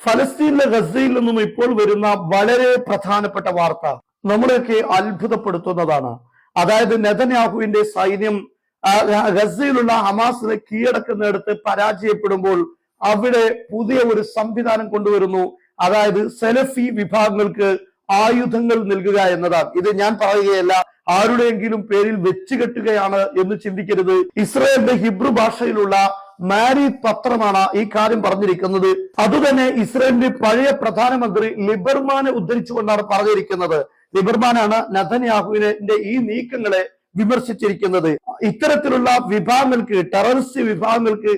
ഫലസ്തീനിലെ ഗസയിൽ നിന്നും ഇപ്പോൾ വരുന്ന വളരെ പ്രധാനപ്പെട്ട വാർത്ത നമ്മളെയൊക്കെ അത്ഭുതപ്പെടുത്തുന്നതാണ്. അതായത് നെതന്യാഹുവിന്റെ സൈന്യം ഗസയിലുള്ള ഹമാസിനെ കീഴടക്കുന്നിടത്ത് പരാജയപ്പെടുമ്പോൾ അവിടെ പുതിയ ഒരു സംവിധാനം കൊണ്ടുവരുന്നു. അതായത് സലഫി വിഭാഗങ്ങൾക്ക് ആയുധങ്ങൾ നൽകുക എന്നതാണ്. ഇത് ഞാൻ പറയുകയല്ല, ആരുടെയെങ്കിലും പേരിൽ വെച്ചുകെട്ടുകയാണ് എന്ന് ചിന്തിക്കരുത്. ഇസ്രായേലിന്റെ ഹിബ്രു ഭാഷയിലുള്ള മാരീത് പത്രമാണ് ഈ കാര്യം പറഞ്ഞിരിക്കുന്നത്. അതുതന്നെ ഇസ്രായേലിന്റെ പഴയ പ്രധാനമന്ത്രി ലിബർമാനെ ഉദ്ധരിച്ചുകൊണ്ടാണ് പറഞ്ഞിരിക്കുന്നത്. ലിബർമാനാണ് നെതന്യാഹുവിന്റെ ഈ നീക്കങ്ങളെ വിമർശിച്ചിരിക്കുന്നത്. ഇത്തരത്തിലുള്ള വിഭാഗങ്ങൾക്ക്, ടെററിസ്റ്റ് വിഭാഗങ്ങൾക്ക്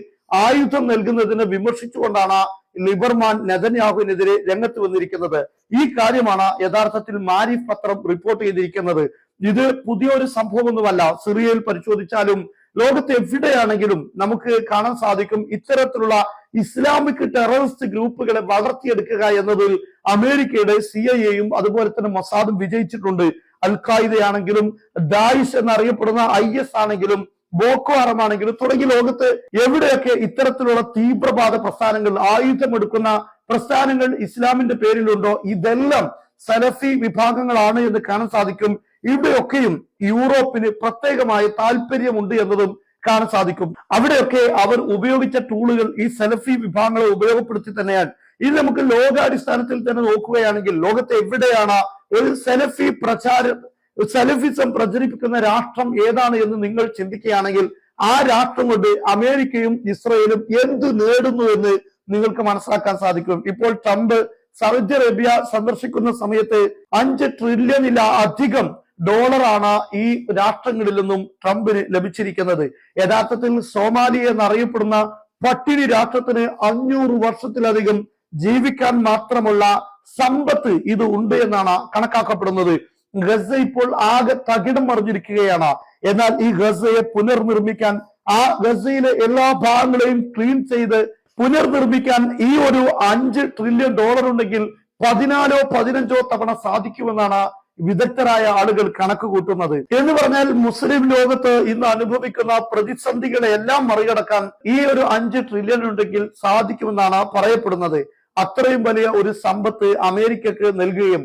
ആയുധം നൽകുന്നതിനെ വിമർശിച്ചുകൊണ്ടാണ് ലിബർമാൻ നെതന്യാഹുവിനെതിരെ രംഗത്ത് വന്നിരിക്കുന്നത്. ഈ കാര്യമാണ് യഥാർത്ഥത്തിൽ മാരീഫ് പത്രം റിപ്പോർട്ട് ചെയ്തിരിക്കുന്നത്. ഇത് പുതിയൊരു സംഭവമൊന്നുമല്ല. സിറിയയിൽ പരിശോധിച്ചാലും ലോകത്ത് എവിടെയാണെങ്കിലും നമുക്ക് കാണാൻ സാധിക്കും ഇത്തരത്തിലുള്ള ഇസ്ലാമിക് ടെററിസ്റ്റ് ഗ്രൂപ്പുകളെ വളർത്തിയെടുക്കുക എന്നതിൽ അമേരിക്കയുടെ CIA അതുപോലെ തന്നെ മൊസാദും വിജയിച്ചിട്ടുണ്ട്. അൽ ഖായിദയാണെങ്കിലും ദായിഷ് എന്നറിയപ്പെടുന്ന IS ആണെങ്കിലും ബോക്കോ ഹറം ആണെങ്കിലും തുടങ്ങി ലോകത്ത് എവിടെയൊക്കെ ഇത്തരത്തിലുള്ള തീവ്രവാദ പ്രസ്ഥാനങ്ങൾ, ആയുധമെടുക്കുന്ന പ്രസ്ഥാനങ്ങൾ ഇസ്ലാമിന്റെ പേരിലുണ്ടോ, ഇതെല്ലാം സലഫി വിഭാഗങ്ങളാണ് എന്ന് കാണാൻ സാധിക്കും. ഇവിടെയൊക്കെയും യൂറോപ്പിന് പ്രത്യേകമായ താല്പര്യമുണ്ട് എന്നതും കാണാൻ സാധിക്കും. അവിടെയൊക്കെ അവർ ഉപയോഗിച്ച ടൂളുകൾ ഈ സലഫി വിഭാഗങ്ങളെ ഉപയോഗപ്പെടുത്തി തന്നെയാണ്. ഇത് നമുക്ക് ലോകാടിസ്ഥാനത്തിൽ തന്നെ നോക്കുകയാണെങ്കിൽ ലോകത്തെ എവിടെയാണ് ഒരു സലഫിസം പ്രചരിപ്പിക്കുന്ന രാഷ്ട്രം ഏതാണ് എന്ന് നിങ്ങൾ ചിന്തിക്കുകയാണെങ്കിൽ ആ രാഷ്ട്രം കൊണ്ട് അമേരിക്കയും ഇസ്രയേലും എന്ത് നേടുന്നു എന്ന് നിങ്ങൾക്ക് മനസ്സിലാക്കാൻ സാധിക്കും. ഇപ്പോൾ ട്രംപ് സൗദി അറേബ്യ സന്ദർശിക്കുന്ന സമയത്ത് 5 ട്രില്യണിലധികം ഡോളറാണ് ഈ രാഷ്ട്രങ്ങളിൽ നിന്നും ട്രംപിന് ലഭിച്ചിരിക്കുന്നത്. യഥാർത്ഥത്തിൽ സോമാലിയ എന്നറിയപ്പെടുന്ന പട്ടിണി രാഷ്ട്രത്തിന് 500 വർഷത്തിലധികം ജീവിക്കാൻ മാത്രമുള്ള സമ്പത്ത് ഇത് ഉണ്ട് എന്നാണ് കണക്കാക്കപ്പെടുന്നത്. ഗസ ഇപ്പോൾ ആകെ തകിടം മറിഞ്ഞിരിക്കുകയാണ്. എന്നാൽ ഈ ഗസയെ പുനർനിർമ്മിക്കാൻ, ആ ഗസയിലെ എല്ലാ ഭാഗങ്ങളെയും ക്ലീൻ ചെയ്ത് പുനർനിർമ്മിക്കാൻ ഈ ഒരു 5 ട്രില്യൺ ഡോളർ ഉണ്ടെങ്കിൽ 14 15 തവണ സാധിക്കുമെന്നാണ് വിദഗ്ധരായ ആളുകൾ കണക്ക് കൂട്ടുന്നത്. എന്ന് പറഞ്ഞാൽ മുസ്ലിം ലോകത്ത് ഇന്ന് അനുഭവിക്കുന്ന പ്രതിസന്ധികളെ എല്ലാം മറികടക്കാൻ ഈ ഒരു 5 ട്രില്യൺ ഉണ്ടെങ്കിൽ സാധിക്കുമെന്നാണ് പറയപ്പെടുന്നത്. അത്രയും വലിയ ഒരു സമ്പത്ത് അമേരിക്കക്ക് നൽകുകയും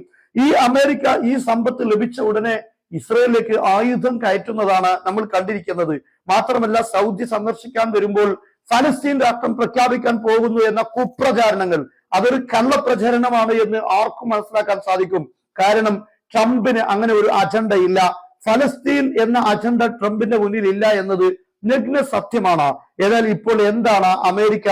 അമേരിക്ക ഈ സമ്പത്ത് ലഭിച്ച ഉടനെ ഇസ്രയേലിലേക്ക് ആയുധം കയറ്റുന്നതാണ് നമ്മൾ കണ്ടിരിക്കുന്നത്. മാത്രമല്ല സൗദി സന്ദർശിക്കാൻ വരുമ്പോൾ ഫലസ്തീൻ രാഷ്ട്രം പ്രഖ്യാപിക്കാൻ പോകുന്നു എന്ന കുപ്രചാരണങ്ങൾ, അതൊരു കള്ളപ്രചരണമാണ് എന്ന് ആർക്കും മനസ്സിലാക്കാൻ സാധിക്കും. കാരണം ട്രംപിന് അങ്ങനെ ഒരു അജണ്ട ഇല്ല. ഫലസ്തീൻ എന്ന അജണ്ട ട്രംപിന്റെ മുന്നിൽ ഇല്ല എന്നത് നഗ്ന സത്യമാണ്. എന്നാൽ ഇപ്പോൾ എന്താണ് അമേരിക്ക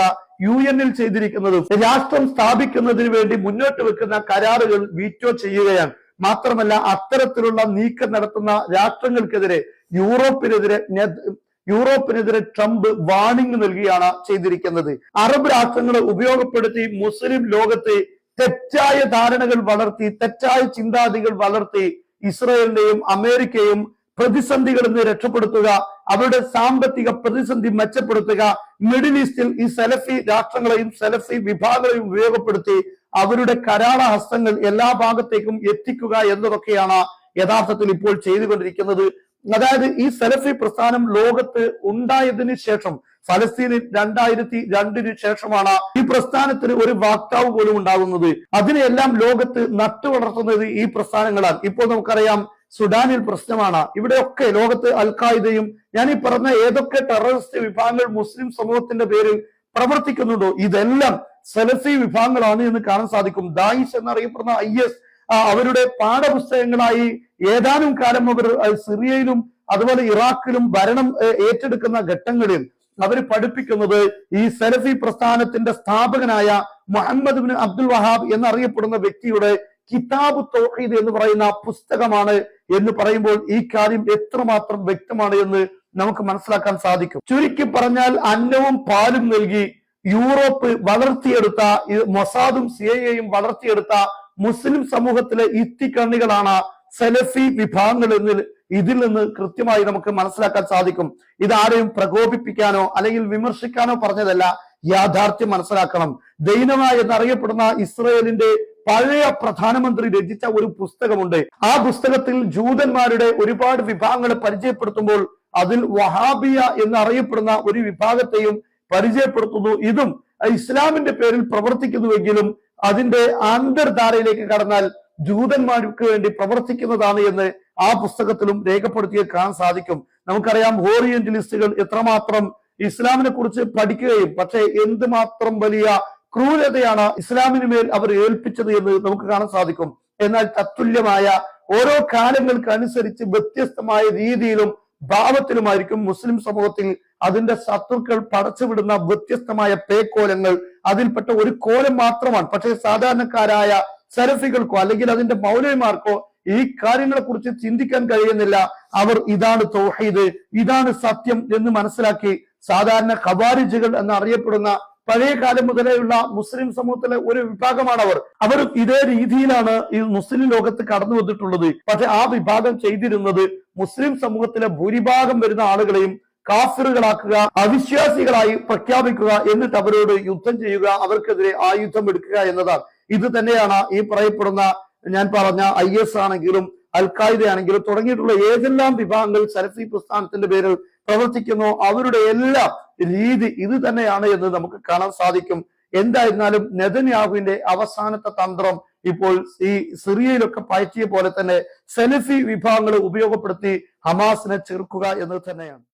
UN ചെയ്തിരിക്കുന്നത്? രാഷ്ട്രം സ്ഥാപിക്കുന്നതിന് വേണ്ടി മുന്നോട്ട് വെക്കുന്ന കരാറുകൾ വീറ്റോ ചെയ്യുകയാണ്. മാത്രമല്ല അത്തരത്തിലുള്ള നീക്കം നടത്തുന്ന രാഷ്ട്രങ്ങൾക്കെതിരെ യൂറോപ്പിനെതിരെ ട്രംപ് വാർണിംഗ് നൽകുകയാണ് ചെയ്തിരിക്കുന്നത്. അറബ് രാഷ്ട്രങ്ങളെ ഉപയോഗപ്പെടുത്തി മുസ്ലിം ലോകത്തെ തെറ്റായ ധാരണകൾ വളർത്തി, തെറ്റായ ചിന്താഗതികൾ വളർത്തി ഇസ്രയേലിനെയും അമേരിക്കയും പ്രതിസന്ധികളിൽ നിന്ന് രക്ഷപ്പെടുത്തുക, അവരുടെ സാമ്പത്തിക പ്രതിസന്ധി മെച്ചപ്പെടുത്തുക, മിഡിൽ ഈസ്റ്റിൽ ഈ സലഫി രാഷ്ട്രങ്ങളെയും സലഫി വിഭാഗങ്ങളെയും ഉപയോഗപ്പെടുത്തി അവരുടെ കരാള ഹസ്തങ്ങൾ എല്ലാ ഭാഗത്തേക്കും എത്തിക്കുക എന്നതൊക്കെയാണ് യഥാർത്ഥത്തിൽ ഇപ്പോൾ ചെയ്തുകൊണ്ടിരിക്കുന്നത്. അതായത് ഈ സലഫി പ്രസ്ഥാനം ലോകത്ത് ഉണ്ടായതിനു ശേഷം, ഫലസ്തീനിൽ 2002 ശേഷമാണ് ഈ പ്രസ്ഥാനത്തിന് ഒരു വാക്താവ് പോലും ഉണ്ടാകുന്നത്. അതിനെല്ലാം ലോകത്ത് നട്ടുവളർത്തുന്നത് ഈ പ്രസ്ഥാനങ്ങളാണ്. ഇപ്പോൾ നമുക്കറിയാം സുഡാനിൽ പ്രശ്നമാണ്. ഇവിടെയൊക്കെ ലോകത്ത് അൽ ഖായിദയും ഞാൻ ഈ പറഞ്ഞ ഏതൊക്കെ ടെററിസ്റ്റ് വിഭാഗങ്ങൾ മുസ്ലിം സമൂഹത്തിന്റെ പേരിൽ പ്രവർത്തിക്കുന്നുണ്ടോ ഇതെല്ലാം സലഫി വിഭാഗങ്ങളാണ് എന്ന് കാണാൻ സാധിക്കും. ദായിഷ് എന്നറിയപ്പെടുന്ന IS അവരുടെ പാഠപുസ്തകങ്ങളായി ഏതാനും കാലം അവർ സിറിയയിലും അതുപോലെ ഇറാഖിലും ഭരണം ഏറ്റെടുക്കുന്ന ഘട്ടങ്ങളിൽ അവർ പഠിപ്പിക്കുന്നത് ഈ സലഫി പ്രസ്ഥാനത്തിന്റെ സ്ഥാപകനായ മുഹമ്മദ് ബിൻ അബ്ദുൽ വഹാബ് എന്നറിയപ്പെടുന്ന വ്യക്തിയുടെ കിതാബ് തൗഹീദ് എന്ന് പറയുന്ന പുസ്തകമാണ് എന്ന് പറയുമ്പോൾ ഈ കാര്യം എത്രമാത്രം വ്യക്തമാണ് എന്ന് നമുക്ക് മനസ്സിലാക്കാൻ സാധിക്കും. ചുരുക്കി പറഞ്ഞാൽ അന്നവും പാലും നൽകി യൂറോപ്പ് വളർത്തിയെടുത്ത, മൊസാദും CIA വളർത്തിയെടുത്ത മുസ്ലിം സമൂഹത്തിലെ ഇത്തിക്കണ്ണികളാണ് സലഫി വിഭാഗങ്ങൾ എന്ന് ഇതിൽ നിന്ന് കൃത്യമായി നമുക്ക് മനസ്സിലാക്കാൻ സാധിക്കും. ഇതാരെയും പ്രകോപിപ്പിക്കാനോ അല്ലെങ്കിൽ വിമർശിക്കാനോ പറഞ്ഞതല്ല, യാഥാർത്ഥ്യം മനസ്സിലാക്കണം. ദൈനമ എന്നറിയപ്പെടുന്ന ഇസ്രയേലിന്റെ പഴയ പ്രധാനമന്ത്രി രചിച്ച ഒരു പുസ്തകമുണ്ട്. ആ പുസ്തകത്തിൽ ജൂതന്മാരുടെ ഒരുപാട് വിഭാഗങ്ങളെ പരിചയപ്പെടുത്തുമ്പോൾ അതിൽ വഹാബിയ എന്നറിയപ്പെടുന്ന ഒരു വിഭാഗത്തെയും പരിചയപ്പെടുത്തുന്നു. ഇതും ഇസ്ലാമിന്റെ പേരിൽ പ്രവർത്തിക്കുന്നുവെങ്കിലും അതിന്റെ അന്തർധാരയിലേക്ക് കടന്നാൽ ജൂതന്മാർക്ക് വേണ്ടി പ്രവർത്തിക്കുന്നതാണ് എന്ന് ആ പുസ്തകത്തിലും രേഖപ്പെടുത്തിയ കാണാൻ സാധിക്കും. നമുക്കറിയാം ഓറിയന്റലിസ്റ്റുകൾ എത്രമാത്രം ഇസ്ലാമിനെ കുറിച്ച് പഠിക്കുകയും പക്ഷേ എന്തുമാത്രം വലിയ ക്രൂരതയാണ് ഇസ്ലാമിന് മേൽ അവർ ഏൽപ്പിച്ചത് എന്ന് നമുക്ക് കാണാൻ സാധിക്കും. എന്നാൽ തത്തുല്യമായ ഓരോ കാലങ്ങൾക്ക് അനുസരിച്ച് വ്യത്യസ്തമായ രീതിയിലും ഭാവത്തിലുമായിരിക്കും മുസ്ലിം സമൂഹത്തിൽ അതിന്റെ ശത്രുക്കൾ പടച്ചുവിടുന്ന വ്യത്യസ്തമായ പേക്കോലങ്ങൾ. അതിൽപ്പെട്ട ഒരു കോലം മാത്രമാണ്. പക്ഷേ സാധാരണക്കാരായ സലഫികൾക്കോ അല്ലെങ്കിൽ അതിന്റെ മൗലവിമാർക്കോ ഈ കാര്യങ്ങളെ കുറിച്ച് ചിന്തിക്കാൻ കഴിയുന്നില്ല. അവർ ഇതാണ് തൗഹീദ്, ഇതാണ് സത്യം എന്ന് മനസ്സിലാക്കി സാധാരണ ഖവാരിജുകൾ എന്നറിയപ്പെടുന്ന പഴയ കാലം മുതലേയുള്ള മുസ്ലിം സമൂഹത്തിലെ ഒരു വിഭാഗമാണ് അവർ ഇതേ രീതിയിലാണ് ഈ മുസ്ലിം ലോകത്ത് കടന്നു വന്നിട്ടുള്ളത്. പക്ഷെ ആ വിഭാഗം ചെയ്തിരുന്നത് മുസ്ലിം സമൂഹത്തിലെ ഭൂരിഭാഗം വരുന്ന ആളുകളെയും കാഫിറുകളാക്കുക, അവിശ്വാസികളായി പ്രഖ്യാപിക്കുക, എന്നിട്ട് അവരോട് യുദ്ധം ചെയ്യുക, അവർക്കെതിരെ ആയുധം എടുക്കുക എന്നതാണ്. ഇത് തന്നെയാണ് ഈ പറയപ്പെടുന്ന ഞാൻ പറഞ്ഞ IS ആണെങ്കിലും അൽ-ഖായിദ ആണെങ്കിലും തുടങ്ങിയിട്ടുള്ള ഏതെല്ലാം വിഭാഗങ്ങൾ സലഫി പ്രസ്ഥാനത്തിന്റെ പേരിൽ പ്രവർത്തിക്കുന്നു അവരുടെ എല്ലാം രീതി ഇത് തന്നെയാണ് എന്ന് നമുക്ക് കാണാൻ സാധിക്കും. എന്തായിരുന്നാലും നെതന്യാഹുവിന്റെ അവസാനത്തെ തന്ത്രം ഇപ്പോൾ ഈ സിറിയയിലൊക്കെ പയറ്റിയ പോലെ തന്നെ സലഫി വിഭാഗങ്ങളെ ഉപയോഗപ്പെടുത്തി ഹമാസിനെ ചെറുക്കുക എന്നത് തന്നെയാണ്.